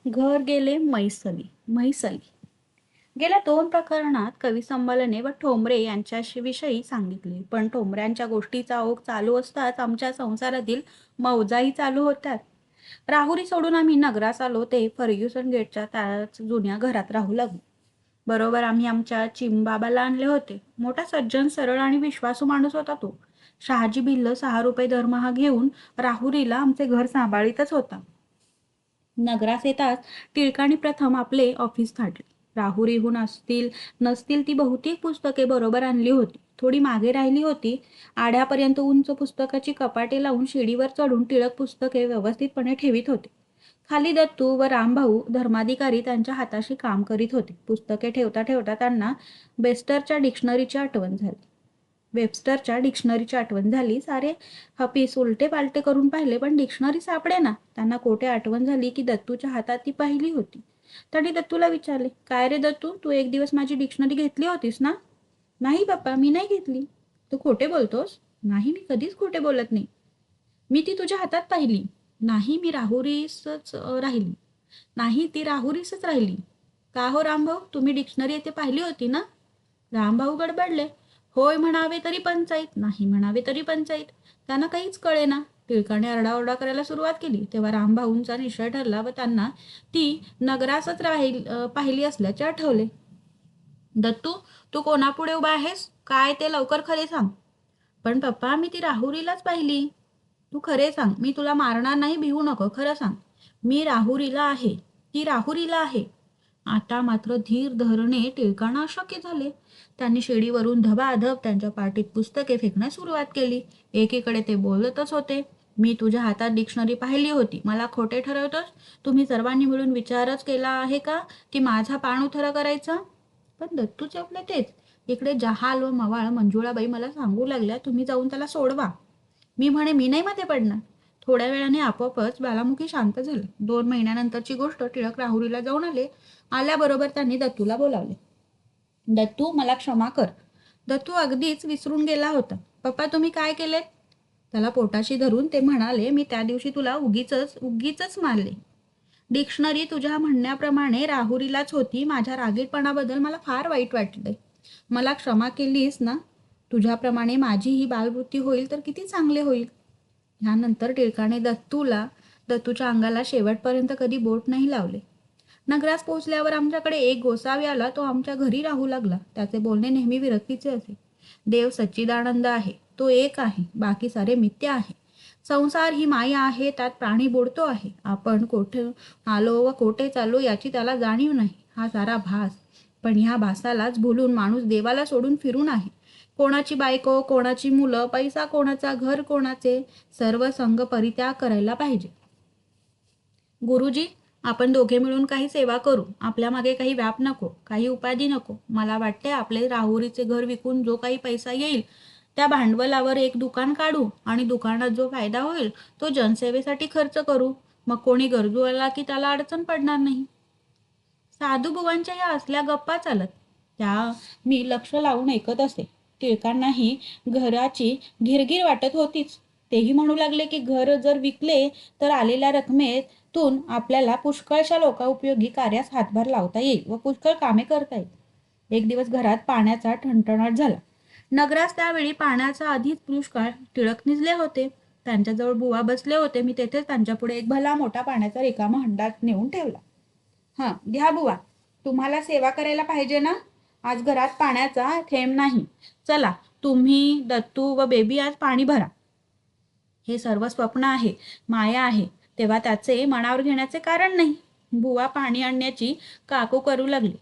घर गेले मैसली मैसली. गेल्या 2 प्रकरणात कवी संमेलने व ठोंबरे यांच्याविषयी सांगितले, पण ठोंबऱ्यांच्या गोष्टीचा ओघ चालू असताच आमच्या संसारातील मौजाही चालू होत्यात. राहुरी सोडून आम्ही नगरास आलो ते फर्ग्युसन गेटच्या त्याच जुन्या घरात राहू लागलो. बरोबर आम्ही आमच्या चिमबाबाला आणले होते. मोठा सज्जन, सरळ आणि विश्वासू माणूस होता तो. शहाजी भिल्ल 6 रुपये दरमहा घेऊन राहुरीला आमचे घर सांभाळीतच होता. नगरास येताच टिळकांनी प्रथम आपले ऑफिस धाडले. राहुरीहून असतील नसतील ती बहुतेक पुस्तके बरोबर आणली होती. थोडी मागे राहिली होती. आड्यापर्यंत उंच पुस्तकाची कपाटे लावून शिडीवर चढून टिळक पुस्तके व्यवस्थितपणे ठेवीत होते. खाली दत्तू व रामभाऊ धर्माधिकारी त्यांच्या हाताशी काम करीत होते. पुस्तके ठेवता ठेवता त्यांना बेस्टरच्या डिक्शनरीची आठवण झाली. वेबस्टरच्या डिक्शनरीची आठवण झाली. सारे हपीस उलटे पालटे करून पाहिले, पण डिक्शनरी सापडे ना. त्यांना कोठे आठवण झाली की दत्तूच्या हातात ती पाहिली होती. त्यांनी दत्तूला विचारले, काय रे दत्तू, तू एक दिवस माझी डिक्शनरी घेतली होतीस ना? नाही बाप्पा, मी नाही घेतली. तू खोटे बोलतोस? नाही, मी कधीच खोटे बोलत नाही. मी ती तुझ्या हातात पाहिली. नाही, मी राहुरीसच राहिली. नाही, ती राहुरीसच राहिली. का हो रामभाऊ, तुम्ही डिक्शनरी येथे पाहिली होती ना? रामभाऊ गडबडले. होय म्हणावे तरी पंचायत, नाही म्हणावे तरी पंचायत. त्यांना काहीच कळेना. टिळकाने आरडाओरडा करायला सुरुवात केली तेव्हा रामभाऊंचा निश्चय ठरला व त्यांना ती नगरासच पाहिली असल्याचे आठवले. दत्तू, तू कोणापुढे उभा आहेस? काय ते लवकर खरे सांग. पण पप्पा, मी ती राहुरीलाच पाहिली. तू खरे सांग, मी तुला मारणार नाही, भिवू नको, खरं सांग. मी राहुरीला आहे, ती राहुरीला आहे. आता मात्र धीर धरणे टिळकांना अशक्य झाले. त्यांनी शिडीवरून धबाधब त्यांच्या पाठीत पुस्तके फेकण्यास सुरुवात केली. एकीकडे ते बोलतच होते, मी तुझ्या हातात डिक्शनरी पाहिली होती, मला खोटे ठरवतोस? तुम्ही सर्वांनी मिळून विचारच केला आहे का की माझा पाणउथळा करायचा? पण दत्तू चपले तेच. इकडे जहाल व मवाळ मंजुळाबाई मला सांगू लागल्या, तुम्ही जाऊन त्याला सोडवा. मी म्हणे, मी नाही मध्ये पडणार. थोड्या वेळाने आपोआपच बालामुखी शांत झालं. 2 महिन्यानंतरची गोष्ट. टिळक राहुरीला जाऊन आले. आल्याबरोबर त्यांनी दत्तूला बोलावले. दत्तू, मला क्षमा कर. दत्तू अगदीच विसरून गेला होता. पप्पा, तुम्ही काय केलेत? त्याला पोटाशी धरून ते म्हणाले, मी त्या दिवशी तुला उगीच मारले. डिक्शनरी तुझ्या म्हणण्याप्रमाणे राहुरीलाच होती. माझ्या रागीटपणाबद्दल मला फार वाईट वाटले. मला क्षमा केलीस ना? तुझ्याप्रमाणे माझी ही बालवृत्ती होईल तर किती चांगले होईल. ह्यानंतर टिळकाने दत्तूच्या अंगाला शेवटपर्यंत कधी बोट नाही लावले. नगरास पोहोचल्यावर आमच्याकडे एक गोसावी आला. तो आमच्या घरी राहू लागला. त्याचे बोलणे नेहमी विरक्तीचे असे. देव सच्चिदानंद आहे, तो एक आहे, बाकी सारे मिथ्या आहे. संसार ही माया आहे, त्यात प्राणी बुडतो आहे. आपण कोठे आलो व कोठे चाललो याची त्याला जाणीव नाही. हा सारा भास. पण ह्या भासालाच भुलून माणूस देवाला सोडून फिरून आहे. कोणाची बायको, कोणाची मुलं, पैसा कोणाचा, घर कोणाचे, सर्व संग परित्याग करायला पाहिजे. गुरुजी, आपण दोघे मिळून काही सेवा करू. आपल्या मागे काही व्याप नको, काही उपाधी नको. मला वाटते आपले राहुरीचे घर विकून जो काही पैसा येईल त्या भांडवलावर एक दुकान काढू आणि दुकानात जो फायदा होईल तो जनसेवेसाठी खर्च करू. मग कोणी गरजू आला की त्याला अडचण पडणार नाही. साधूबुवांच्या या असल्या गप्पा चालत. त्या मी लक्ष लावून ऐकत असे. टिळकांनाही घराची घिरघिर वाटत होतीच. तेही म्हणू लागले की घर जर विकले तर आलेल्या रकमेतून आपल्याला पुष्कळशा लोकाउपयोगी कार्यास हातभार लावता येईल व पुष्कळ कामे करता येईल. एक दिवस घरात पाण्याचा ठणठणाट झाला. नगरास त्यावेळी पाण्याचा आधीच पुष्कळ. टिळक निजले होते. त्यांच्याजवळ बुवा बसले होते. मी तेथेच त्यांच्यापुढे एक भला मोठा पाण्याचा रिकामा हंडा नेऊन ठेवला. हां, घ्या बुवा, तुम्हाला सेवा करायला पाहिजे ना? आज घरात पाण्याचा थेंब नाही. चला, तुम्ही, दत्तू व बेबी आज पाणी भरा. हे सर्व स्वप्न आहे, माया आहे, तेव्हा त्याचे मनावर घेण्याचे कारण नाही. बुवा पाणी आणण्याची काकू करू लागली.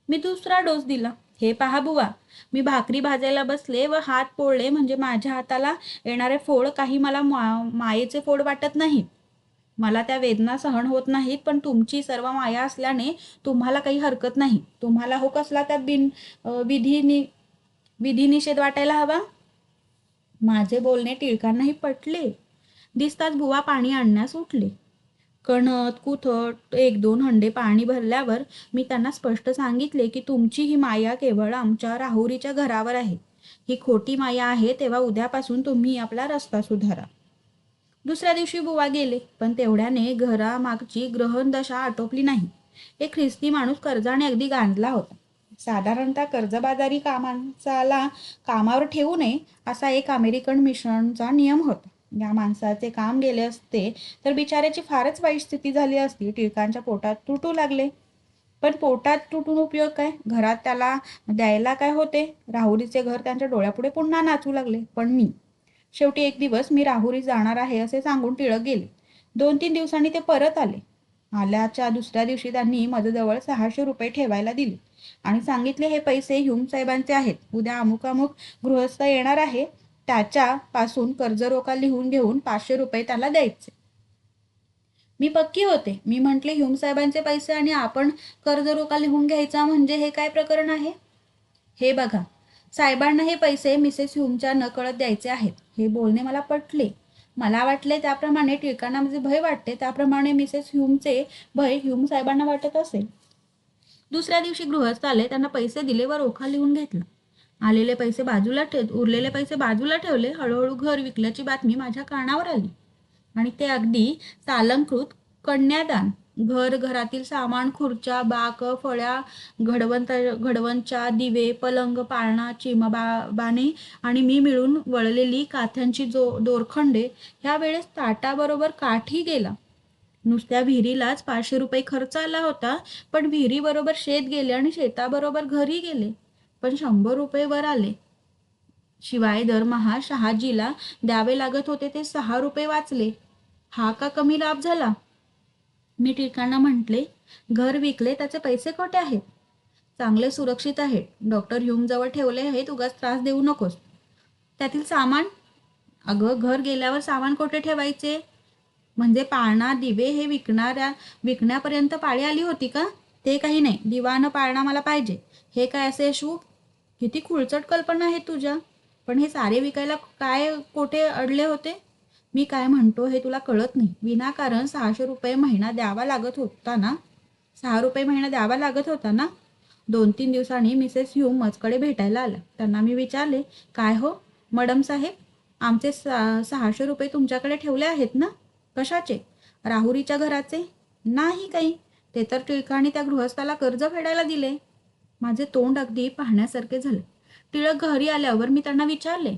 मी दुसरा डोस दिला. हे पहा बुवा, मी भाकरी भाजायला बसले व हात पोळले म्हणजे माझ्या हाताला येणारे फोड काही मला मायेचे फोड वाटत नाही. मला त्या वेदना सहन होत नाहीत, पण तुमची सर्व माया असल्याने तुम्हाला काही हरकत नाही. तुम्हाला हो कसला त्यात विधिनिषेध वाटायला हवा? माझे बोलणे टिळकांनाही पटले. दिसताच बुवा पाणी आणण्यास उठले. कणत कुथट 1-2 हंडे पाणी भरल्यावर मी त्यांना स्पष्ट सांगितले की तुमची ही माया केवळ आमच्या राहुरीच्या घरावर आहे. ही खोटी माया आहे, तेव्हा उद्यापासून तुम्ही आपला रस्ता सुधारा. दुसऱ्या दिवशी बुवा गेले, पण तेवढ्याने घरामागची ग्रहणदशा आटोपली नाही. एक ख्रिस्ती माणूस कर्जाने अगदी गांजला होता. साधारणतः कर्जबाजारी कामांचाला कामावर ठेवू नये असा एक अमेरिकन मिशनचा नियम होता. या माणसाचे काम गेले असते तर बिचाऱ्याची फारच वाईट स्थिती झाली असती. टिळकांच्या पोटात तुटू लागले. पण पोटात तुटून उपयोग काय? घरात त्याला द्यायला काय होते? राहुरीचे घर त्यांच्या डोळ्यापुढे पुन्हा नाचू लागले. पण शेवटी एक दिवस मी राहुरी जाणार आहे असे सांगून टिळक गेले. 2-3 दिवसांनी ते परत आले. आल्याच्या दुसऱ्या दिवशी त्यांनी माझ्याजवळ 600 रुपये ठेवायला दिले आणि सांगितले, हे पैसे ह्युम साहेबांचे आहेत. उद्या अमुक अमुक गृहस्थ येणार आहे, त्याच्यापासून कर्जरोखा लिहून घेऊन 500 रुपये त्याला द्यायचे. मी पक्की होते. मी म्हटले, ह्युम साहेबांचे पैसे आणि आपण कर्जरोखा लिहून घ्यायचा म्हणजे हे काय प्रकरण आहे? हे बघा, साहेबांना हे पैसे मिसेस ह्युमच्या नकळत द्यायचे आहेत. हे बोलणे मला पटले. मला वाटले त्याप्रमाणे टिळकांना माझे भय वाटते, त्याप्रमाणे मिसेस ह्युमचे भय ह्युम साहेबांना वाटत असेल. दुसऱ्या दिवशी गृहस्थ आले. त्यांना पैसे दिले व रोखा लिहून घेतला. आलेले पैसे बाजूला उरलेले पैसे बाजूला ठेवले. हळूहळू घर विकल्याची बातमी माझ्या कानावर आली आणि ते अगदी सालंकृत कन्यादान. घरातील सामान, खुर्च्या, बाक, फळ्या, घडवंच्या, दिवे, पलंग, पाळणा, बाणे आणि मी मिळून वळलेली काथ्यांची दोरखंडे ह्या वेळेस ताटाबरोबर काठी गेला. नुसत्या विहिरीलाच 500 रुपये खर्च आला होता, पण विहिरीबरोबर शेत गेले आणि शेताबरोबर घरी गेले. पण 100 रुपये वर आले. शिवाय दरमहा शहाजीला द्यावे लागत होते ते 6 रुपये वाचले. हा का कमी लाभ झाला? मी टिळकांना म्हटले, घर विकले त्याचे पैसे कोठे आहेत? चांगले सुरक्षित आहेत. डॉक्टर ह्युम जवळ ठेवले आहेत, उगाच त्रास देऊ नकोस. त्यातील सामान? अगं, घर गेल्यावर सामान कोठे ठेवायचे? म्हणजे पाळणा, दिवे हे विकण्यापर्यंत पाळी आली होती का? ते काही नाही, दिवा पाळणा मला पाहिजे. हे काय असे अशू? किती खुळचट कल्पना आहे तुझ्या. पण हे सारे विकायला काय कोठे अडले होते? मी काय म्हणतो हे तुला कळत नाही. विनाकारण 600 रुपये महिना द्यावा लागत होता ना? 6 रुपये महिना द्यावा लागत होता ना? 2-3 दिवसांनी मिसेस ह्यूम मजकडे भेटायला आल्या. त्यांना मी विचारले, काय हो मॅडम साहेब, आमचे 600 रुपये तुमच्याकडे ठेवले आहेत ना? कशाचे? राहुरीच्या घराचे? नाही काही. ते तर टिळकांनी त्या गृहस्थाला कर्ज फेडायला दिले. माझे तोंड अगदी पाहण्यासारखे झाले. टिळक घरी आल्यावर मी त्यांना विचारले.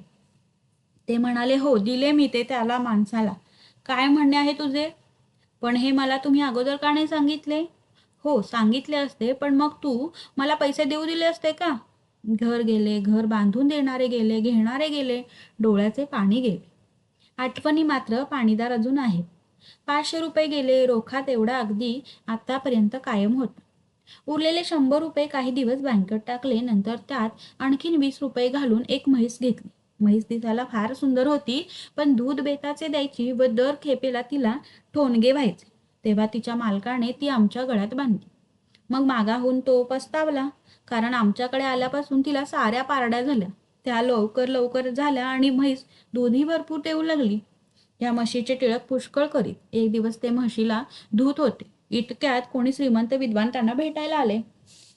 ते म्हणाले, हो दिले मी ते त्याला माणसाला. काय म्हणणे आहे तुझे? पण हे मला तुम्ही अगोदर का नाही सांगितले? हो सांगितले असते, पण मग तू मला पैसे देऊ दिले असते का? घर गेले, घर बांधून देणारे गेले, घेणारे गेले, डोळ्याचे पाणी गेले. आठवणी मात्र पाणीदार अजून आहेत. 500 रुपये गेले, रोखा तेवढा अगदी आतापर्यंत कायम होता. उरलेले 100 रुपये काही दिवस बँकेत टाकले. नंतर त्यात आणखीन 20 रुपये घालून एक म्हैस घेतली. म्हैस दिसायला फार सुंदर होती, पण दूध बेताचे द्यायची व दर खेपेला तिला ठोणगे व्हायचे. तेव्हा तिच्या मालकाने ती आमच्या गळ्यात बांधली. मग मागाहून तो पस्तावला, कारण आमच्याकडे आल्यापासून तिला साऱ्या पारड्या झाल्या. त्या लवकर झाल्या आणि म्हैस दूधही भरपूर देऊ लागली. या म्हशीचे टिळक पुष्कळ करीत. एक दिवस ते म्हशीला धूत होते. इतक्यात कोणी श्रीमंत विद्वान त्यांना भेटायला आले.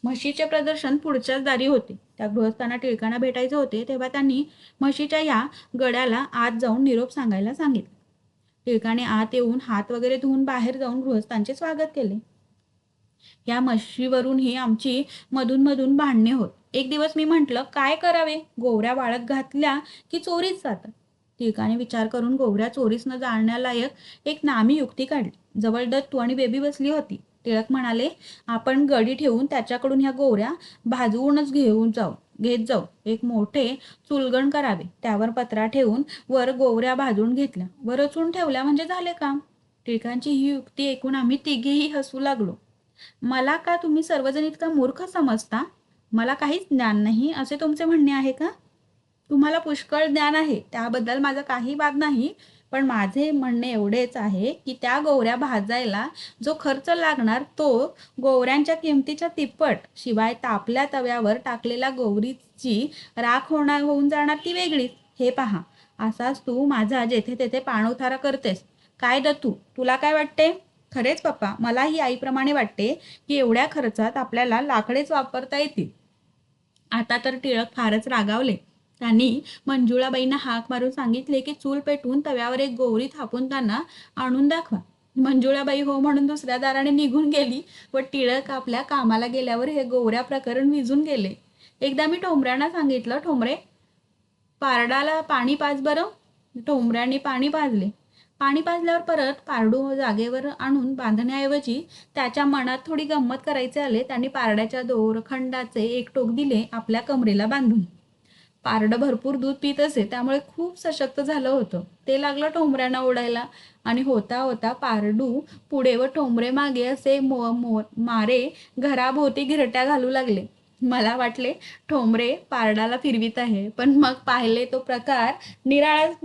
म्हशीचे प्रदर्शन पुढच्याच दारी होते. त्या गृहस्थांना टिळकांना भेटायचे होते, तेव्हा त्यांनी म्हशीच्या या गड्याला आत जाऊन निरोप सांगायला सांगितले. टिळकाने आत येऊन हात वगैरे धुवून बाहेर जाऊन गृहस्थांचे स्वागत केले. या म्हशीवरूनही आमची मधून भांडणे होत. एक दिवस मी म्हटलं, काय करावे? गोवऱ्या वाळत घातल्या की चोरीच जातात. टिळकाने विचार करून गोवऱ्या चोरीस न जाण्यालायक एक नामी युक्ती काढली. जवळ दत्तू आणि बेबी बसली होती. टिळक म्हणाले, आपण गडी ठेवून त्याच्याकडून ह्या गोवऱ्या भाजवूनच घेत जाऊ. एक मोठे चुलगण करावे, त्यावर पत्रा ठेवून वर गोवऱ्या भाजून घेतल्या व रचून ठेवल्या म्हणजे झाले काम. टिळकांची ही युक्ती ऐकून आम्ही तिघेही हसू लागलो. मला का तुम्ही सर्वजण इतका मूर्ख समजता? मला काहीच ज्ञान नाही असे तुमचे म्हणणे आहे का? तुम्हाला पुष्कळ ज्ञान आहे, त्याबद्दल माझा काही वाद नाही. पण माझे म्हणणे एवढेच आहे की त्या गोवऱ्या भाजायला जो खर्च लागणार तो गोवऱ्यांच्या किमतीच्या तिप्पट. शिवाय तापल्या तव्यावर टाकलेल्या गोवरीची राख होऊन जाणार ती वेगळीच. हे पहा, असाच तू माझा जेथे तेथे पाणउतारा करतेस. काय दत्तू, तुला काय वाटते? खरेच पप्पा, मलाही आईप्रमाणे वाटते की एवढ्या खर्चात आपल्याला लाकडेच वापरता येतील. आता तर टिळक फारच रागावले. त्यांनी मंजुळाबाईंना हाक मारून सांगितले की चूल पेटवून तव्यावर एक गोवरी थापून त्यांना आणून दाखवा. मंजुळाबाई हो म्हणून दुसऱ्या दाराने निघून गेली व टिळक आपल्या कामाला गेल्यावर हे गोवऱ्या प्रकरण विझून गेले. एकदा मी ठोंबऱ्यांना सांगितलं, ठोंबरे पारडाला पाणी पाज बरं. ठोंबऱ्यांनी पाणी पाजले. पाणी पाजल्यावर परत पारडू जागेवर आणून बांधण्याऐवजी त्याच्या मनात थोडी गंमत करायचे आले. त्यांनी पारड्याच्या दोरखंडाचे एक टोक दिले आपल्या कमरेला बांधून. पारडं भरपूर दूध पित असे, त्यामुळे खूप सशक्त झालं होतं. ते लागलं ठोंबऱ्यांना ओढायला आणि होता होता पारडू पुढे व ठोंबरे मागे असे मारे घराभोवती घिरट्या घालू लागले. मला वाटले ठोंबरे पारडाला फिरवीत आहे, पण मग पाहिले तो प्रकार निराळाच.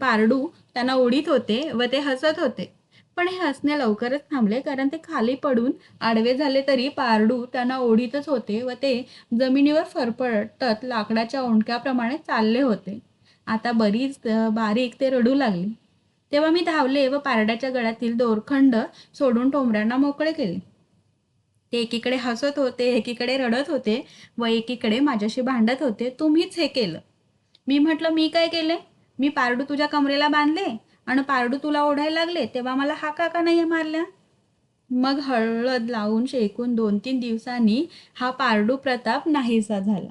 पारडू त्यांना ओढीत होते व ते हसत होते. पण हे हसणे लवकरच थांबले, कारण ते खाली पडून आडवे झाले तरी पारडू त्यांना ओढीतच होते व ते जमिनीवर फरफटत लाकडाच्या ओंडक्याप्रमाणे चालले होते. आता बरीच बारीक ते रडू लागले. तेव्हा मी धावले व पारड्याच्या गळ्यातील दोरखंड सोडून ठोंबऱ्यांना मोकळे केले. ते एकीकडे हसत होते, एकीकडे रडत होते व एकीकडे माझ्याशी भांडत होते. तुम्हीच हे केलं. मी म्हटलं, मी काय केले? मी पारडू तुझ्या कमरेला बांधले आणि पारडू तुला ओढायला लागले, तेव्हा मला हाका का नाही मारल्या? मग हळद लावून शेकून 2-3 दिवसांनी हा पारडू प्रताप नाहीसा झाला.